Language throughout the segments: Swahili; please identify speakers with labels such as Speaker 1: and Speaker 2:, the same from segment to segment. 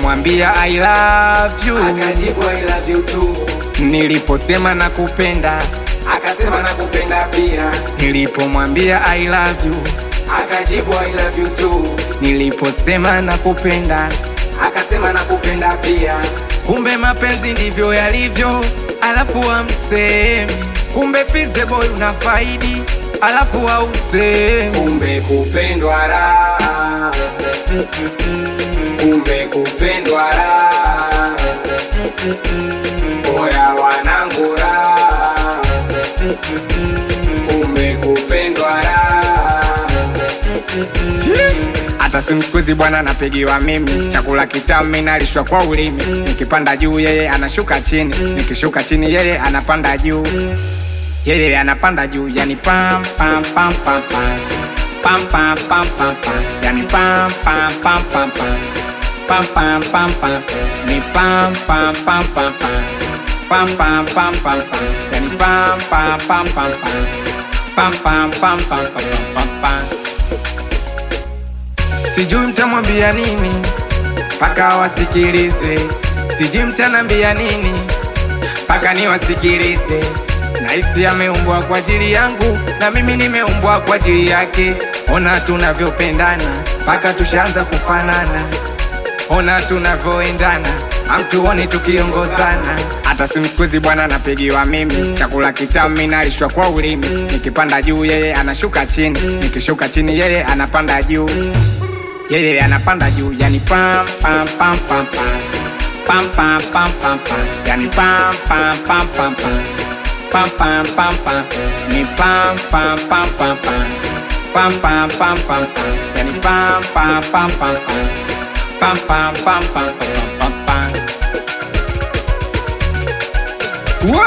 Speaker 1: Nilipomwambia I love you,
Speaker 2: akajibu I love you too.
Speaker 1: Niliposema nakupenda,
Speaker 2: akasema nakupenda pia.
Speaker 1: Nilipomwambia I love you,
Speaker 2: akajibu I love you too.
Speaker 1: Niliposema nakupenda,
Speaker 2: akasema nakupenda pia.
Speaker 1: Kumbe mapenzi ndivyo yalivyo, alafu hamsemi. Kumbe Fize boy unafaidi, alafu hausemi.
Speaker 2: Kumbe kupendwa raha, kumbe kupendwa raha. Oya wanangu raha, kumbe kupendwa raha.
Speaker 1: Hata simsikuzi bwana napigiwa mimi, chakula kitamu nalishwa kwa ulimi. Nikipanda juu yeye anashuka chini, nikishuka chini yeye anapanda juu. Yeye anapanda juu, yani pam pam pam pam pam pam pam pam pam pam, yani pam pam pam pam pam pam pam pam, ni pam pam pam pam pam pam pam pam pam, yani pam pam pam pam pam pam pam pam pam pam. Sijui mtamwambia nini paka wasikilize, sijui mtanambia nini paka niwasikilize. Nahisi ameumbwa kwa ajili yangu na mimi nimeumbwa kwa ajili yake. Ona tunavyopendana paka tushaanza kufanana, ona tunavyoendana hamtuoni tukiongozana. Hata simsikuzi bwana napigiwa mimi, chakula kitamu nalishwa kwa ulimi. Nikipanda juu yeye anashuka chini, nikishuka chini yeye anapanda juu. Yeye anapanda juu, yani pam pam pam pam pam pam pam pam pam, yani pam pam pam pam pam pam pam pam, ni pam pam pam pam pam pam pam pam pam, yani pam pam pam pam pam pam pam pam pam pam. We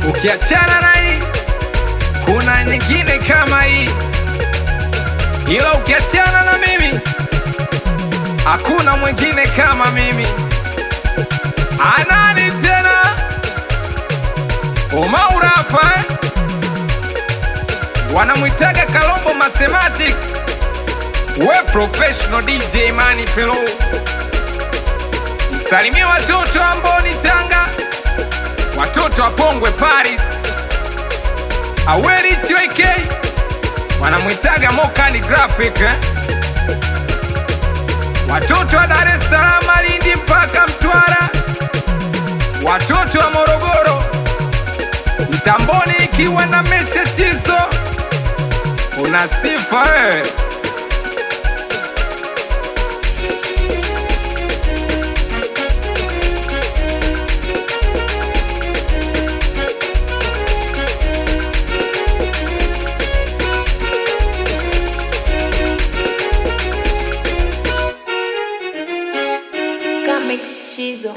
Speaker 1: ukiachana na hii kuna nyingine kama hii, ila ukiachana na mimi hakuna mwingine kama mimi. Anani tena Umaura hapa, wanamwitaga Kalombo Mathematics. We professional DJ Mani Pelo. Msalimia watoto wa Mboni Tanga, watoto wa Pongwe Paris, Aweri TYK, wanamwitaga Mokani Graphic, watoto wa Dar es Salaam, Lindi mpaka Mtwara, watoto wa Morogoro, Mtamboni ikiwa na Mesetizo. Una sifa wewe.
Speaker 3: Comics Chizo.